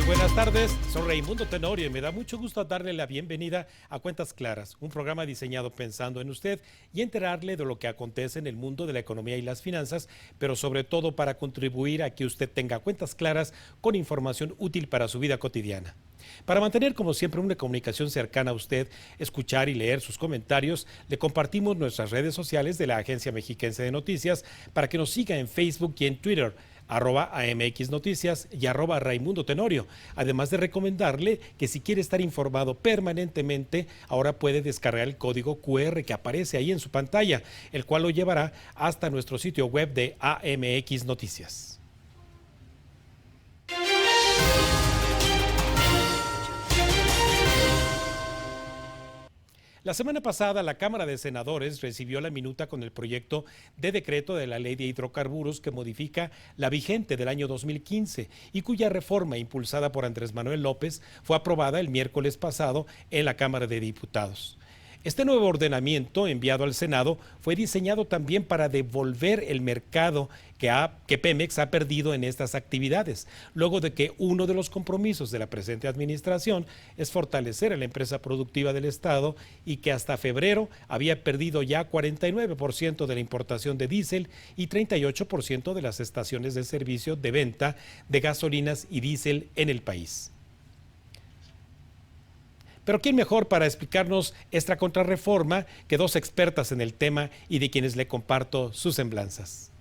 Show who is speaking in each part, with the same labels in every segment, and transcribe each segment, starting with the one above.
Speaker 1: Buenas tardes, soy Raimundo Tenorio y me da mucho gusto darle la bienvenida a Cuentas Claras, un programa diseñado pensando en usted y enterarle de lo que acontece en el mundo de la economía y las finanzas, pero sobre todo para contribuir a que usted tenga cuentas claras con información útil para su vida cotidiana. Para mantener, como siempre, una comunicación cercana a usted, escuchar y leer sus comentarios, le compartimos nuestras redes sociales de la Agencia Mexiquense de Noticias para que nos siga en Facebook y en Twitter, @AMX Noticias y @Raimundo Tenorio. Además de recomendarle que si quiere estar informado permanentemente, ahora puede descargar el código QR que aparece ahí en su pantalla, el cual lo llevará hasta nuestro sitio web de AMX Noticias. La semana pasada, la Cámara de Senadores recibió la minuta con el proyecto de decreto de la Ley de Hidrocarburos que modifica la vigente del año 2015 y cuya reforma, impulsada por Andrés Manuel López, fue aprobada el miércoles pasado en la Cámara de Diputados. Este nuevo ordenamiento enviado al Senado fue diseñado también para devolver el mercado que Pemex ha perdido en estas actividades, luego de que uno de los compromisos de la presente administración es fortalecer a la empresa productiva del Estado y que hasta febrero había perdido ya 49% de la importación de diésel y 38% de las estaciones de servicio de venta de gasolinas y diésel en el país. Pero ¿quién mejor para explicarnos esta contrarreforma que dos expertas en el tema y de quienes le comparto sus semblanzas?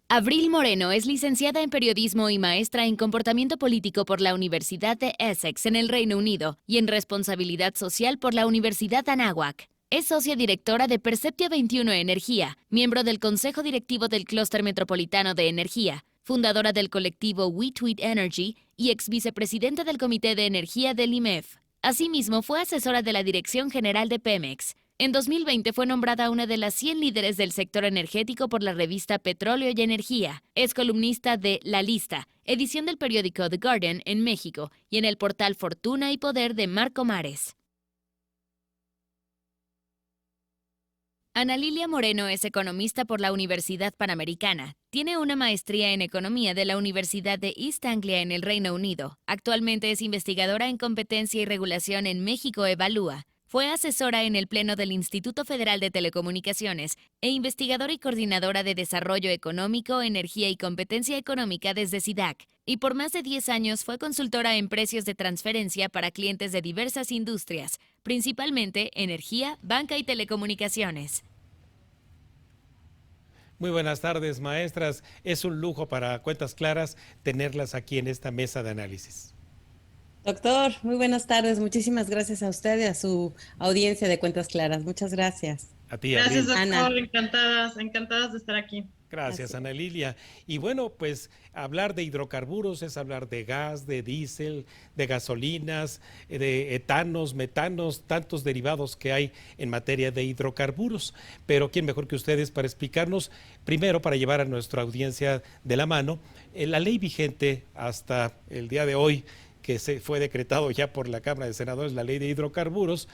Speaker 2: Abril Moreno es licenciada en periodismo y maestra en comportamiento político por la Universidad de Essex en el Reino Unido y en responsabilidad social por la Universidad Anáhuac. Es socia directora de Perceptia 21 Energía, miembro del Consejo Directivo del Clúster Metropolitano de Energía, fundadora del colectivo We Tweet Energy y ex vicepresidenta del Comité de Energía del IMEF. Asimismo, fue asesora de la Dirección General de Pemex. En 2020 fue nombrada una de las 100 líderes del sector energético por la revista Petróleo y Energía. Es columnista de La Lista, edición del periódico The Guardian en México y en el portal Fortuna y Poder de Marco Mares. Ana Lilia Moreno es economista por la Universidad Panamericana. Tiene una maestría en economía de la Universidad de East Anglia en el Reino Unido. Actualmente es investigadora en competencia y regulación en México Evalúa. Fue asesora en el Pleno del Instituto Federal de Telecomunicaciones e investigadora y coordinadora de Desarrollo Económico, Energía y Competencia Económica desde SIDAC. Y por más de 10 años fue consultora en precios de transferencia para clientes de diversas industrias, principalmente energía, banca y telecomunicaciones.
Speaker 1: Muy buenas tardes, maestras. Es un lujo para Cuentas Claras tenerlas aquí en esta mesa de análisis.
Speaker 3: Doctor, muy buenas tardes. Muchísimas gracias a usted y a su audiencia de Cuentas Claras. Muchas gracias.
Speaker 1: A ti,
Speaker 4: Gracias,
Speaker 1: Abril.
Speaker 4: doctor.
Speaker 3: Ana.
Speaker 4: Encantadas de estar aquí.
Speaker 1: Gracias,
Speaker 3: Así.
Speaker 1: Ana Lilia. Y bueno, pues hablar de hidrocarburos es hablar de gas, de diésel, de gasolinas, de etanos, metanos, tantos derivados que hay en materia de hidrocarburos. Pero ¿quién mejor que ustedes para explicarnos, primero para llevar a nuestra audiencia de la mano, la ley vigente hasta el día de hoy, que se fue decretado ya por la Cámara de Senadores, la ley de hidrocarburos,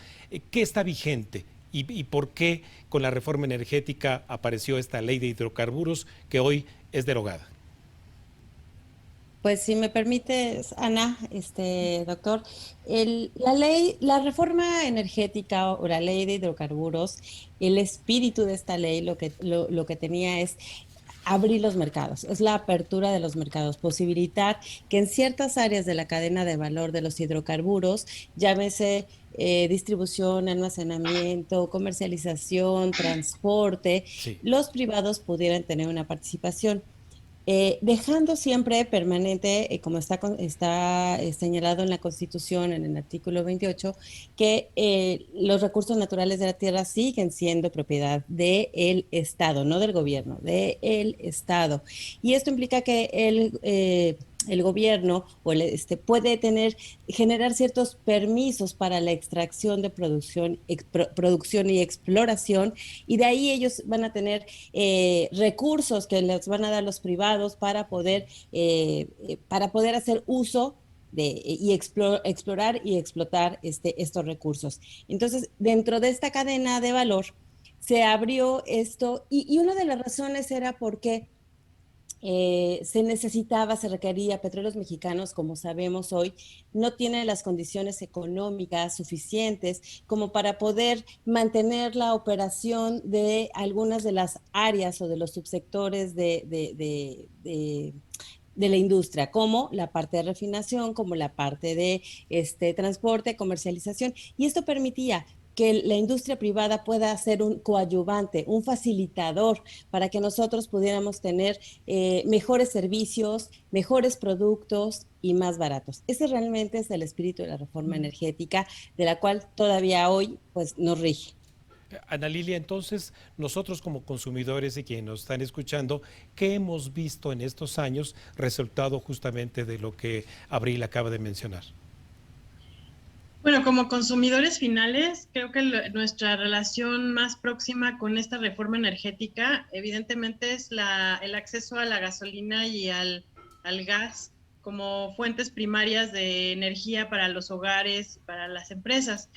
Speaker 1: ¿qué está vigente? ¿Y por qué con la reforma energética apareció esta ley de hidrocarburos que hoy es derogada?
Speaker 3: Pues si me permites, Ana, doctor, la reforma energética o la ley de hidrocarburos, el espíritu de esta ley lo que tenía es abrir los mercados, es la apertura de los mercados, posibilitar que en ciertas áreas de la cadena de valor de los hidrocarburos, llámese distribución, almacenamiento, comercialización, transporte,
Speaker 1: Sí.
Speaker 3: los privados pudieran tener una participación. Dejando siempre permanente, como está señalado en la Constitución, en el artículo 28, que los recursos naturales de la tierra siguen siendo propiedad del Estado, no del gobierno, del Estado. Y esto implica que el gobierno puede generar ciertos permisos para la extracción de producción y exploración, y de ahí ellos van a tener recursos que les van a dar los privados para poder hacer uso y explorar y explotar estos recursos. Entonces, dentro de esta cadena de valor se abrió esto, y una de las razones era porque se requería, Petróleos Mexicanos, como sabemos hoy, no tiene las condiciones económicas suficientes como para poder mantener la operación de algunas de las áreas o de los subsectores de la industria, como la parte de refinación, como la parte de transporte, comercialización, y esto permitía que la industria privada pueda ser un coadyuvante, un facilitador para que nosotros pudiéramos tener mejores servicios, mejores productos y más baratos. Ese realmente es el espíritu de la reforma energética, de la cual todavía hoy pues, nos rige.
Speaker 1: Ana Lilia, entonces nosotros como consumidores y quienes nos están escuchando, ¿qué hemos visto en estos años resultado justamente de lo que Abril acaba de mencionar?
Speaker 4: Bueno, como consumidores finales, creo que nuestra relación más próxima con esta reforma energética, evidentemente, es el acceso a la gasolina y al gas como fuentes primarias de energía para los hogares, para las empresas.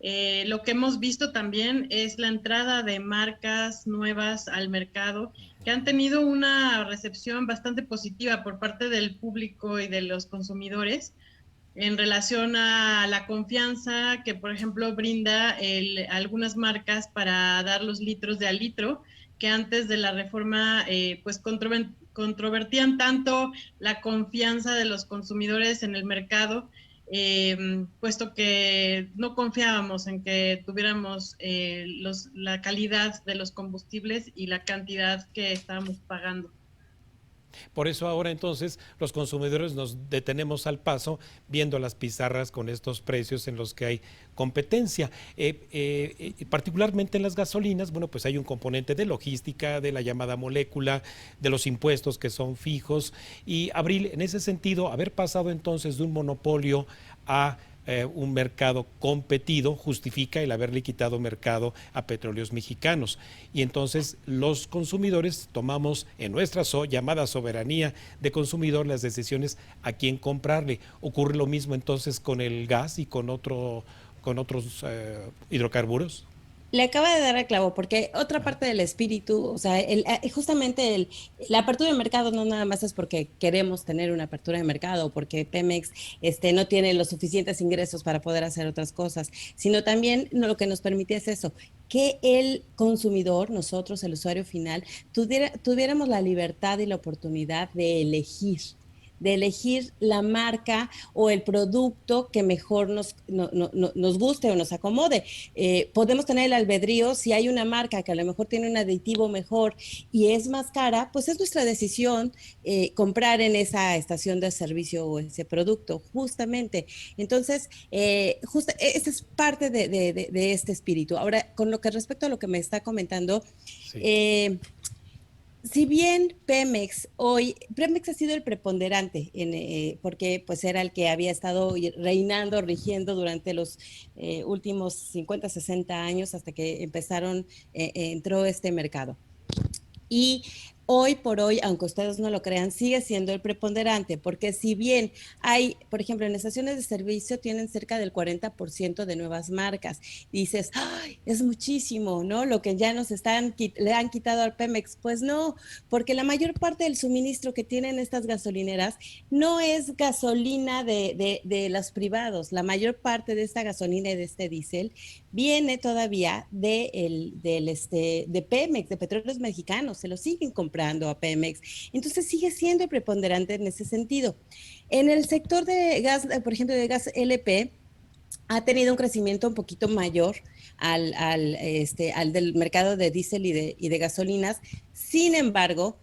Speaker 4: Lo que hemos visto también es la entrada de marcas nuevas al mercado que han tenido una recepción bastante positiva por parte del público y de los consumidores en relación a la confianza que, por ejemplo, brinda algunas marcas para dar los litros de al litro, que antes de la reforma pues controvertían tanto la confianza de los consumidores en el mercado, puesto que no confiábamos en que tuviéramos la calidad de los combustibles y la cantidad que estábamos pagando.
Speaker 1: Por eso ahora entonces los consumidores nos detenemos al paso viendo las pizarras con estos precios en los que hay competencia. Particularmente en las gasolinas, bueno, pues hay un componente de logística, de la llamada molécula, de los impuestos que son fijos. Y Abril, en ese sentido, haber pasado entonces de un monopolio a un mercado competido justifica el haberle quitado mercado a Petróleos Mexicanos. Y entonces los consumidores tomamos en nuestra llamada soberanía de consumidor las decisiones a quién comprarle. Ocurre lo mismo entonces con el gas y con otros hidrocarburos.
Speaker 3: Le acaba de dar al clavo, porque otra parte del espíritu, o sea, justamente la apertura de mercado no nada más es porque queremos tener una apertura de mercado, porque Pemex no tiene los suficientes ingresos para poder hacer otras cosas, sino también lo que nos permite es eso, que el consumidor, nosotros, el usuario final, tuviéramos la libertad y la oportunidad de elegir la marca o el producto que mejor nos guste o nos acomode. Podemos tener el albedrío, si hay una marca que a lo mejor tiene un aditivo mejor y es más cara, pues es nuestra decisión comprar en esa estación de servicio o ese producto, justamente. Entonces, esa es parte de este espíritu. Ahora, con lo que respecto a lo que me está comentando,
Speaker 1: Sí.
Speaker 3: Si bien Pemex ha sido el preponderante, porque pues era el que había estado reinando, rigiendo durante los últimos 50, 60 años hasta que entró este mercado. Y hoy por hoy, aunque ustedes no lo crean, sigue siendo el preponderante, porque si bien hay, por ejemplo, en estaciones de servicio tienen cerca del 40% de nuevas marcas, dices, ¡ay, es muchísimo!, ¿no? Lo que ya le han quitado al Pemex, pues no, porque la mayor parte del suministro que tienen estas gasolineras no es gasolina de los privados, la mayor parte de esta gasolina y de este diésel viene todavía de Pemex, de Petróleos Mexicanos, se lo siguen comprando a Pemex. Entonces sigue siendo preponderante en ese sentido. En el sector de gas, por ejemplo, de gas LP, ha tenido un crecimiento un poquito mayor al del mercado de diésel y de gasolinas. Sin embargo,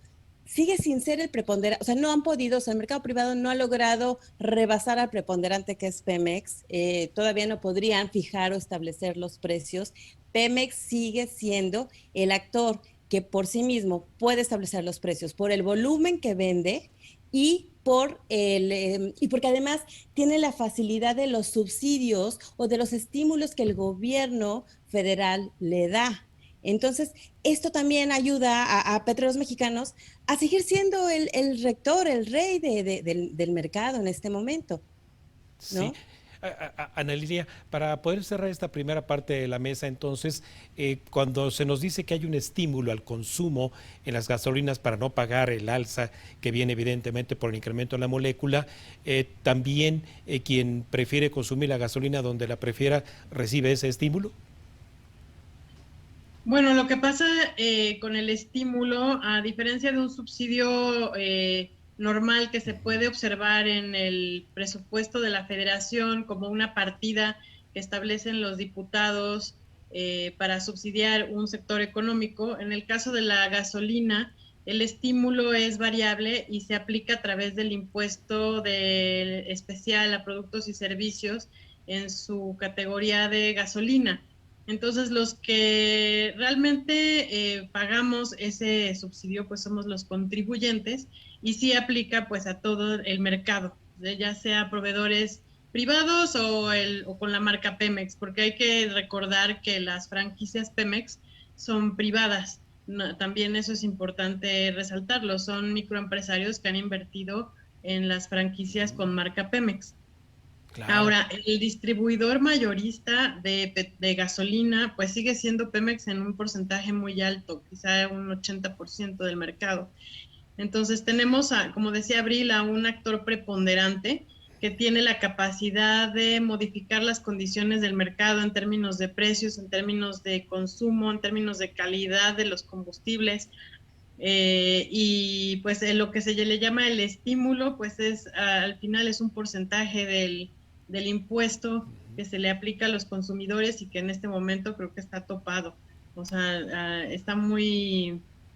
Speaker 3: sigue sin ser el preponderante, o sea, no han podido, o sea, el mercado privado no ha logrado rebasar al preponderante que es Pemex, todavía no podrían fijar o establecer los precios. Pemex sigue siendo el actor que por sí mismo puede establecer los precios por el volumen que vende y porque además tiene la facilidad de los subsidios o de los estímulos que el gobierno federal le da. Entonces, esto también ayuda a Petróleos Mexicanos a seguir siendo el rector, el rey del mercado en este momento,
Speaker 1: Sí.
Speaker 3: ¿no?
Speaker 1: Ana Lilia, para poder cerrar esta primera parte de la mesa, entonces, cuando se nos dice que hay un estímulo al consumo en las gasolinas para no pagar el alza que viene evidentemente por el incremento en la molécula, también quien prefiere consumir la gasolina donde la prefiera recibe ese estímulo.
Speaker 4: Bueno, lo que pasa con el estímulo, a diferencia de un subsidio normal que se puede observar en el presupuesto de la Federación como una partida que establecen los diputados para subsidiar un sector económico, en el caso de la gasolina, el estímulo es variable y se aplica a través del impuesto especial a productos y servicios en su categoría de gasolina. Entonces, los que realmente pagamos ese subsidio, pues somos los contribuyentes y sí aplica pues a todo el mercado, ya sea proveedores privados o con la marca Pemex, porque hay que recordar que las franquicias Pemex son privadas. No, también eso es importante resaltarlo, son microempresarios que han invertido en las franquicias con marca Pemex.
Speaker 1: Claro.
Speaker 4: Ahora, el distribuidor mayorista de gasolina, pues sigue siendo Pemex en un porcentaje muy alto, quizá un 80% del mercado. Entonces tenemos, como decía Abril, a un actor preponderante que tiene la capacidad de modificar las condiciones del mercado en términos de precios, en términos de consumo, en términos de calidad de los combustibles. Y pues lo que se le llama el estímulo, pues al final es un porcentaje del impuesto que se le aplica a los consumidores y que en este momento creo que está topado. O sea, está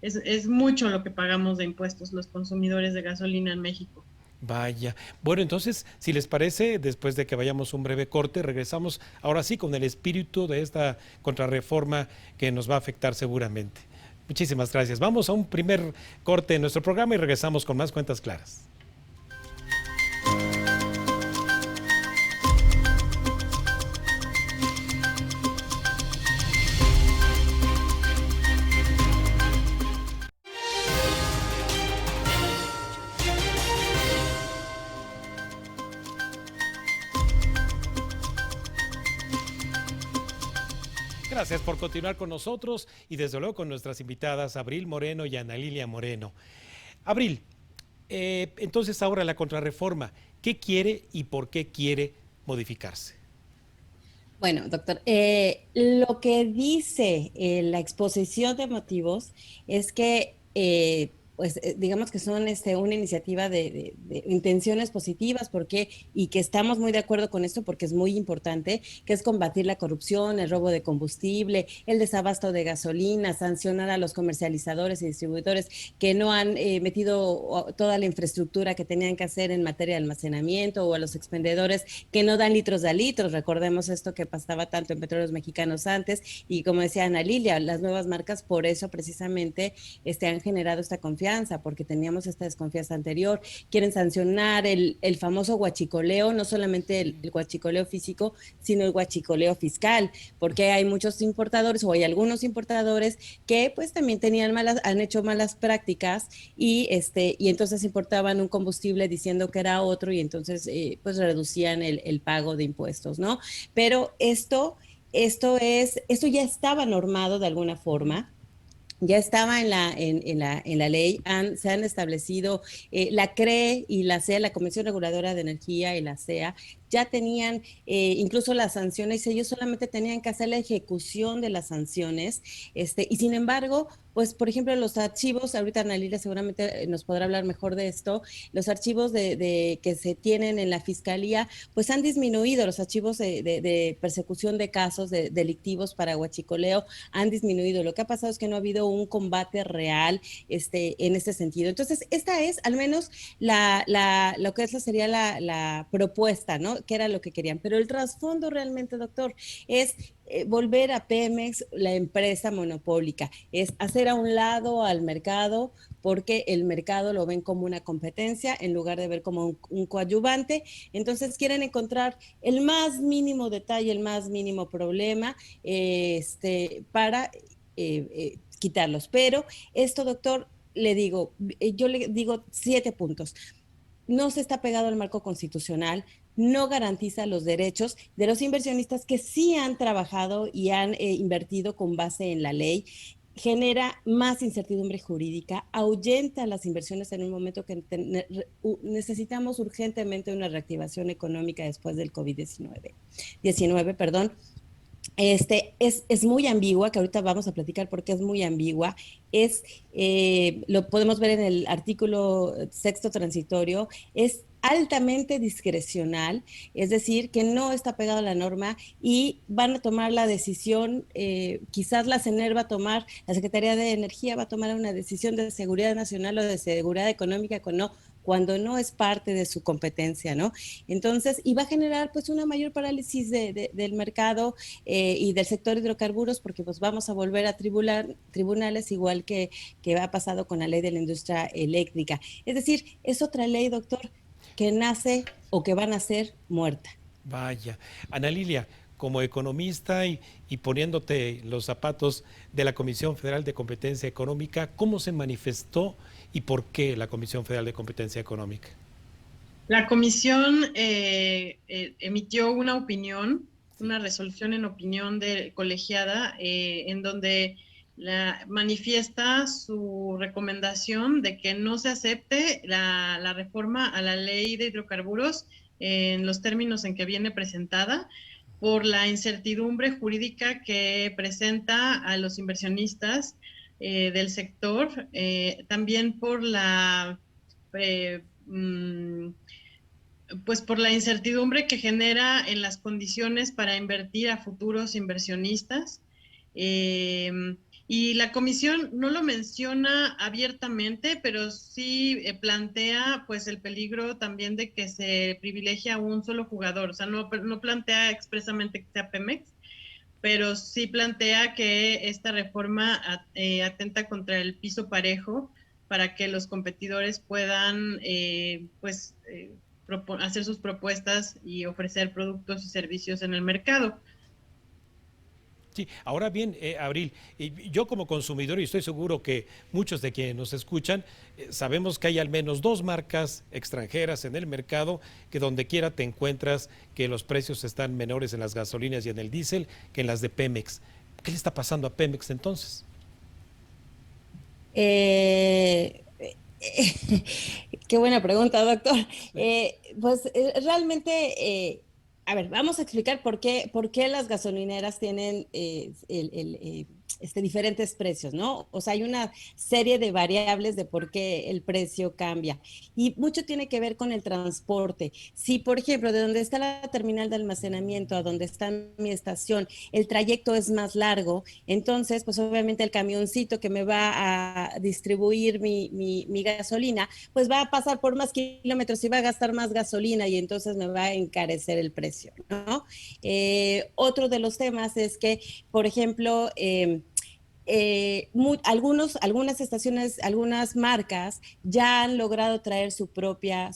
Speaker 4: es mucho lo que pagamos de impuestos los consumidores de gasolina en México.
Speaker 1: Vaya. Bueno, entonces, si les parece, después de que vayamos un breve corte, regresamos ahora sí con el espíritu de esta contrarreforma que nos va a afectar seguramente. Muchísimas gracias. Vamos a un primer corte en nuestro programa y regresamos con más cuentas claras. Gracias por continuar con nosotros y desde luego con nuestras invitadas Abril Moreno y Ana Lilia Moreno. Abril, entonces ahora la contrarreforma, ¿qué quiere y por qué quiere modificarse?
Speaker 3: Bueno, doctor, lo que dice la exposición de motivos es que, digamos que son una iniciativa de intenciones positivas, porque, y que estamos muy de acuerdo con esto porque es muy importante, que es combatir la corrupción, el robo de combustible, el desabasto de gasolina, sancionar a los comercializadores y distribuidores que no han metido toda la infraestructura que tenían que hacer en materia de almacenamiento, o a los expendedores que no dan litros de litros. Recordemos esto que pasaba tanto en Petróleos Mexicanos antes, y como decía Ana Lilia, las nuevas marcas por eso precisamente han generado esta confianza, porque teníamos esta desconfianza anterior. Quieren sancionar el famoso huachicoleo, no solamente el huachicoleo físico, sino el huachicoleo fiscal, porque hay muchos importadores, o hay algunos importadores que pues también han hecho malas prácticas, y entonces importaban un combustible diciendo que era otro, y entonces pues reducían el pago de impuestos, ¿no? Pero esto ya estaba normado de alguna forma, ya estaba en la ley. Se han establecido la CRE y la CEA, la Comisión Reguladora de Energía, y la CEA, ya tenían incluso las sanciones. Ellos solamente tenían que hacer la ejecución de las sanciones, y sin embargo, pues por ejemplo los archivos, ahorita Ana Lilia seguramente nos podrá hablar mejor de esto, los archivos que se tienen en la Fiscalía, pues han disminuido. Los archivos de persecución de casos delictivos para huachicoleo han disminuido. Lo que ha pasado es que no ha habido un combate real en este sentido. Entonces, esta es al menos lo que sería la propuesta, ¿no? Que era lo que querían. Pero el trasfondo realmente, doctor, es volver a Pemex la empresa monopólica, es hacer a un lado al mercado, porque el mercado lo ven como una competencia en lugar de ver como un coadyuvante. Entonces quieren encontrar el más mínimo detalle, el más mínimo problema para quitarlos. Pero esto, doctor, yo le digo 7 puntos. no se está pegado al marco constitucional, no garantiza los derechos de los inversionistas que sí han trabajado y han invertido con base en la ley, genera más incertidumbre jurídica, ahuyenta las inversiones en un momento que necesitamos urgentemente una reactivación económica después del COVID-19, perdón. Es muy ambigua, que ahorita vamos a platicar por qué es muy ambigua. Lo podemos ver en el artículo sexto transitorio, es altamente discrecional, es decir, que no está pegado a la norma y van a tomar la decisión, quizás la CENER va a tomar, la Secretaría de Energía va a tomar una decisión de seguridad nacional o de seguridad económica cuando no es parte de su competencia, ¿no? Entonces, y va a generar pues una mayor parálisis del mercado y del sector hidrocarburos, porque pues vamos a volver a tribunales igual que ha pasado con la ley de la industria eléctrica. Es decir, es otra ley, doctor, que nace o que va a nacer muerta.
Speaker 1: Vaya. Ana Lilia, como economista y poniéndote los zapatos de la Comisión Federal de Competencia Económica, ¿cómo se manifestó y por qué la Comisión Federal de Competencia Económica?
Speaker 4: La comisión emitió una opinión, una resolución en opinión de colegiada, en donde manifiesta su recomendación de que no se acepte la reforma a la ley de hidrocarburos en los términos en que viene presentada, por la incertidumbre jurídica que presenta a los inversionistas del sector, también por pues por la incertidumbre que genera en las condiciones para invertir a futuros inversionistas. Y la comisión no lo menciona abiertamente, pero sí plantea pues el peligro también de que se privilegie a un solo jugador. O sea, no plantea expresamente que sea Pemex, pero sí plantea que esta reforma atenta contra el piso parejo para que los competidores puedan hacer sus propuestas y ofrecer productos y servicios en el mercado.
Speaker 1: Sí, ahora bien, Abril, yo como consumidor, y estoy seguro que muchos de quienes nos escuchan, sabemos que hay al menos dos marcas extranjeras en el mercado que donde quiera te encuentras que los precios están menores en las gasolinas y en el diésel que en las de Pemex. ¿Qué le está pasando a Pemex entonces?
Speaker 3: Qué buena pregunta, doctor. Realmente, a ver, vamos a explicar por qué las gasolineras tienen diferentes precios, ¿no? O sea, hay una serie de variables de por qué el precio cambia. Y mucho tiene que ver con el transporte. Si, por ejemplo, de donde está la terminal de almacenamiento a donde está mi estación, el trayecto es más largo, entonces, pues obviamente el camioncito que me va a distribuir mi gasolina, pues va a pasar por más kilómetros y va a gastar más gasolina y entonces me va a encarecer el precio, ¿no? Otro de los temas es que, por ejemplo, algunas estaciones, algunas marcas ya han logrado traer su propia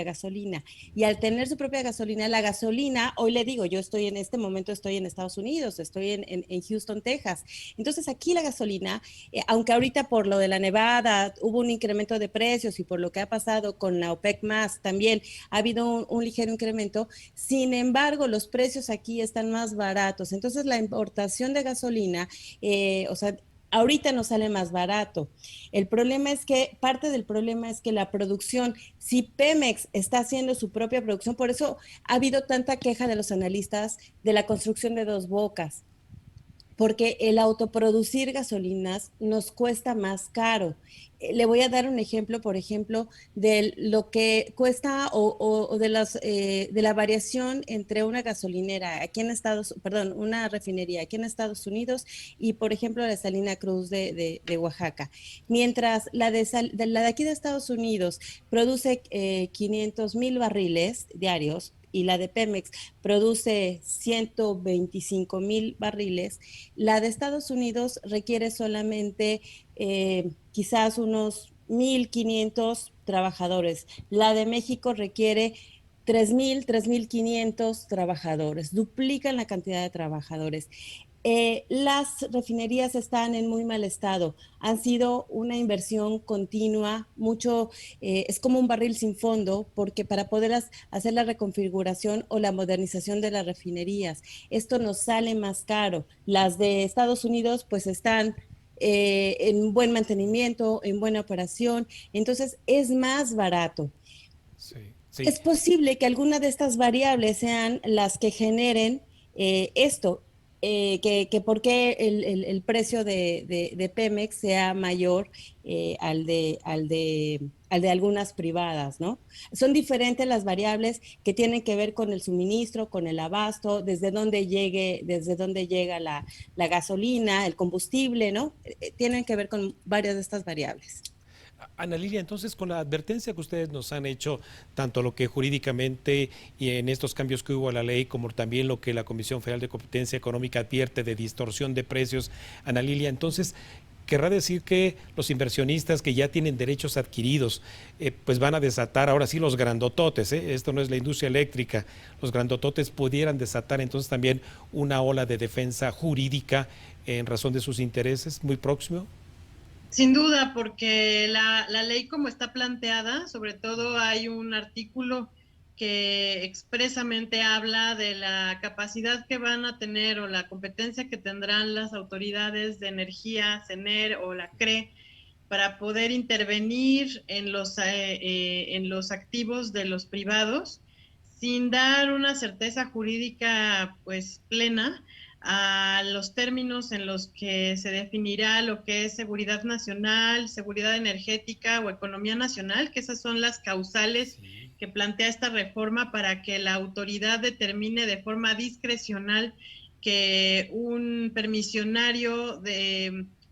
Speaker 3: gasolina. Y al tener su propia gasolina, la gasolina, hoy le digo, yo estoy en este momento, estoy en Estados Unidos, estoy en Houston, Texas. Entonces aquí la gasolina, aunque ahorita por lo de la nevada hubo un incremento de precios y por lo que ha pasado con la OPEC más también ha habido un ligero incremento, sin embargo los precios aquí están más baratos. Entonces la importación de gasolina, o sea, ahorita nos sale más barato. Parte del problema es que la producción, si Pemex está haciendo su propia producción, por eso ha habido tanta queja de los analistas de la construcción de Dos Bocas, porque el autoproducir gasolinas nos cuesta más caro. Le voy a dar un ejemplo, por ejemplo, de lo que cuesta o de la variación entre una gasolinera aquí en una refinería aquí en Estados Unidos y, por ejemplo, la Salina Cruz de Oaxaca. Mientras la de aquí de Estados Unidos produce 500,000 barriles diarios, y la de Pemex produce 125,000 barriles, la de Estados Unidos requiere solamente quizás unos 1,500 trabajadores. La de México requiere 3,500 trabajadores, duplican la cantidad de trabajadores. Las refinerías están en muy mal estado, han sido una inversión continua, es como un barril sin fondo, porque para poder hacer la reconfiguración o la modernización de las refinerías, esto nos sale más caro. Las de Estados Unidos pues están en buen mantenimiento, en buena operación, entonces es más barato.
Speaker 1: Sí, sí.
Speaker 3: Es posible que alguna de estas variables sean las que generen esto, que por qué el precio de Pemex sea mayor al de algunas privadas, ¿no? Son diferentes las variables que tienen que ver con el suministro, con el abasto, desde dónde llega la gasolina, el combustible, ¿no? Tienen que ver con varias de estas variables.
Speaker 1: Ana Lilia, entonces con la advertencia que ustedes nos han hecho, tanto lo que jurídicamente y en estos cambios que hubo a la ley, como también lo que la Comisión Federal de Competencia Económica advierte de distorsión de precios, Ana Lilia, entonces querrá decir que los inversionistas que ya tienen derechos adquiridos, pues van a desatar ahora sí los grandototes, esto no es la industria eléctrica, los grandototes pudieran desatar entonces también una ola de defensa jurídica en razón de sus intereses muy próximo.
Speaker 4: Sin duda, porque la ley como está planteada, sobre todo hay un artículo que expresamente habla de la capacidad que van a tener o la competencia que tendrán las autoridades de energía, CENER o la CRE, para poder intervenir en los activos de los privados sin dar una certeza jurídica pues plena a los términos en los que se definirá lo que es seguridad nacional, seguridad energética o economía nacional, que esas son las causales que plantea esta reforma para que la autoridad determine de forma discrecional que un permisionario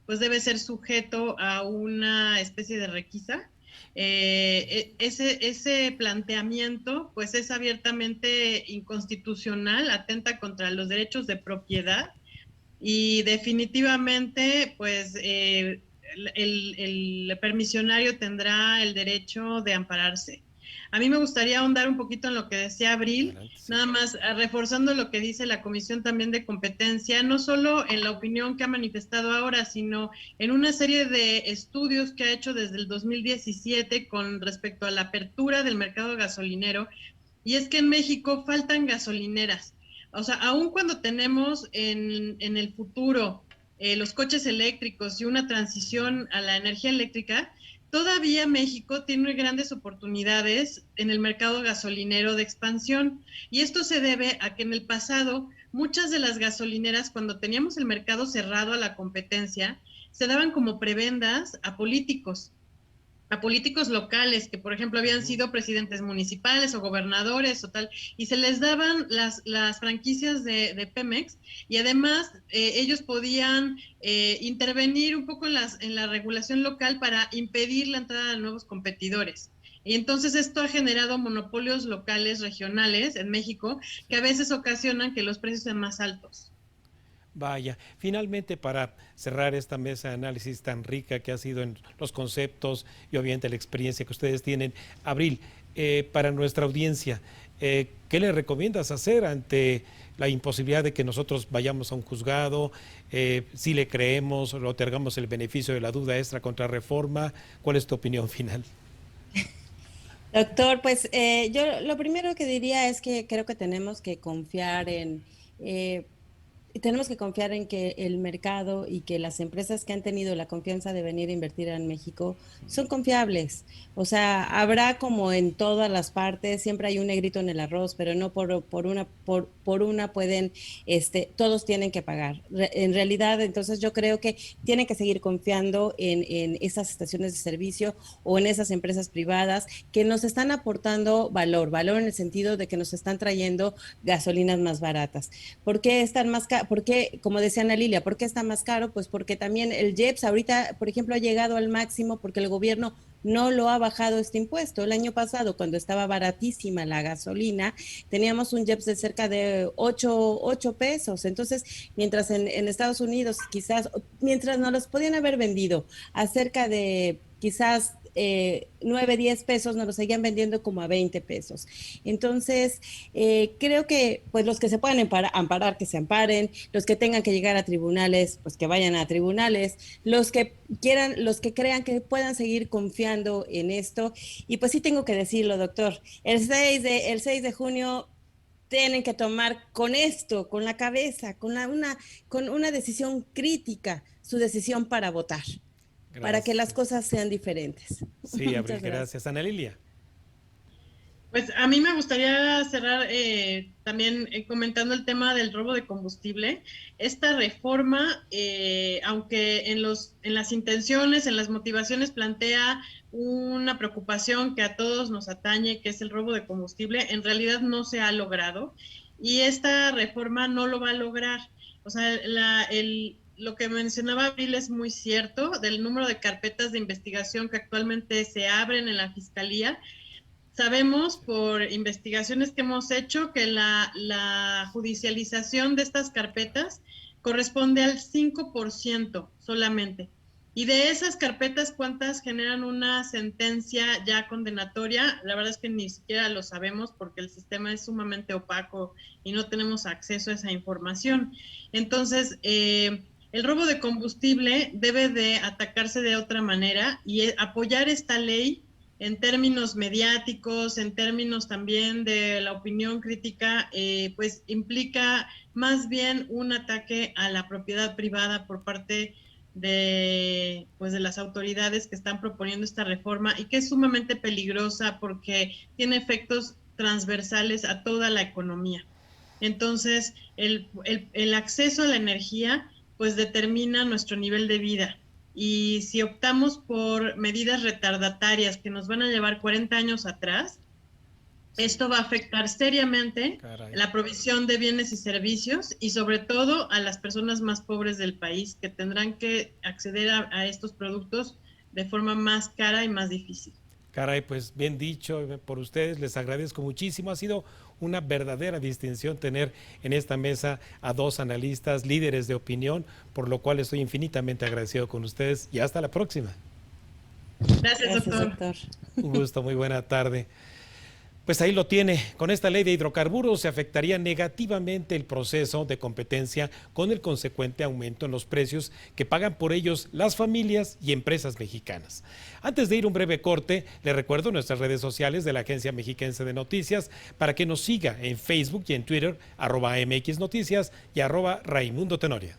Speaker 4: pues debe ser sujeto a una especie de requisa. Ese planteamiento pues es abiertamente inconstitucional, atenta contra los derechos de propiedad y definitivamente pues el permisionario tendrá el derecho de ampararse. A mí me gustaría ahondar un poquito en lo que decía Abril, nada más reforzando lo que dice la Comisión también de Competencia, no solo en la opinión que ha manifestado ahora, sino en una serie de estudios que ha hecho desde el 2017 con respecto a la apertura del mercado gasolinero, y es que en México faltan gasolineras. O sea, aun cuando tenemos en el futuro los coches eléctricos y una transición a la energía eléctrica, todavía México tiene grandes oportunidades en el mercado gasolinero de expansión. Y esto se debe a que en el pasado muchas de las gasolineras, cuando teníamos el mercado cerrado a la competencia, se daban como prebendas a políticos locales que, por ejemplo, habían sido presidentes municipales o gobernadores o tal, y se les daban las franquicias de Pemex, y además ellos podían intervenir un poco en la regulación local para impedir la entrada de nuevos competidores. Y entonces esto ha generado monopolios locales, regionales en México, que a veces ocasionan que los precios sean más altos.
Speaker 1: Vaya, finalmente para cerrar esta mesa de análisis tan rica que ha sido en los conceptos y obviamente la experiencia que ustedes tienen, Abril, para nuestra audiencia, ¿qué le recomiendas hacer ante la imposibilidad de que nosotros vayamos a un juzgado, si le creemos o le otorgamos el beneficio de la duda extra contra reforma? ¿Cuál es tu opinión final?
Speaker 3: Doctor, pues yo lo primero que diría es que creo que eh, tenemos que confiar en que el mercado y que las empresas que han tenido la confianza de venir a invertir en México son confiables. O sea, habrá como en todas las partes, siempre hay un negrito en el arroz, pero no por una pueden, todos tienen que pagar. En realidad, entonces yo creo que tienen que seguir confiando en esas estaciones de servicio o en esas empresas privadas que nos están aportando valor en el sentido de que nos están trayendo gasolinas más baratas. ¿Por qué están más caros? Porque, como decía Ana Lilia, ¿por qué está más caro? Pues porque también el IEPS ahorita, por ejemplo, ha llegado al máximo porque el gobierno no lo ha bajado este impuesto. El año pasado, cuando estaba baratísima la gasolina, teníamos un IEPS de cerca de 8 pesos. Entonces, mientras en Estados Unidos, quizás, mientras nos los podían haber vendido a cerca de quizás 9, 10 pesos nos lo seguían vendiendo como a 20 pesos. Entonces, creo que pues los que se puedan amparar, que se amparen, los que tengan que llegar a tribunales, pues que vayan a tribunales, los que quieran, los que crean que puedan seguir confiando en esto. Y pues sí tengo que decirlo, doctor, el 6 de junio tienen que tomar con esto, con la cabeza, con una decisión crítica, su decisión para votar, para que las cosas sean diferentes.
Speaker 1: Sí, Abril, gracias. Ana Lilia.
Speaker 4: Pues a mí me gustaría cerrar también comentando el tema del robo de combustible. Esta reforma, aunque en las intenciones, en las motivaciones plantea una preocupación que a todos nos atañe, que es el robo de combustible, en realidad no se ha logrado y esta reforma no lo va a lograr. O sea, lo que mencionaba Abril es muy cierto, del número de carpetas de investigación que actualmente se abren en la Fiscalía. Sabemos por investigaciones que hemos hecho que la judicialización de estas carpetas corresponde al 5% solamente. Y de esas carpetas, ¿cuántas generan una sentencia ya condenatoria? La verdad es que ni siquiera lo sabemos porque el sistema es sumamente opaco y no tenemos acceso a esa información. Entonces, el robo de combustible debe de atacarse de otra manera y apoyar esta ley en términos mediáticos, en términos también de la opinión crítica, pues implica más bien un ataque a la propiedad privada por parte de las autoridades que están proponiendo esta reforma y que es sumamente peligrosa porque tiene efectos transversales a toda la economía. Entonces, el acceso a la energía pues determina nuestro nivel de vida. Y si optamos por medidas retardatarias que nos van a llevar 40 años atrás, esto va a afectar seriamente la provisión de bienes y servicios y sobre todo a las personas más pobres del país que tendrán que acceder a estos productos de forma más cara y más difícil.
Speaker 1: Caray, pues bien dicho por ustedes, les agradezco muchísimo. Ha sido una verdadera distinción tener en esta mesa a dos analistas, líderes de opinión, por lo cual estoy infinitamente agradecido con ustedes y hasta la próxima.
Speaker 4: Gracias, doctor.
Speaker 1: Un gusto, muy buena tarde. Pues ahí lo tiene. Con esta ley de hidrocarburos se afectaría negativamente el proceso de competencia con el consecuente aumento en los precios que pagan por ellos las familias y empresas mexicanas. Antes de ir un breve corte, le recuerdo nuestras redes sociales de la Agencia Mexiquense de Noticias para que nos siga en Facebook y en Twitter, @MX Noticias y @Raimundo Tenorio.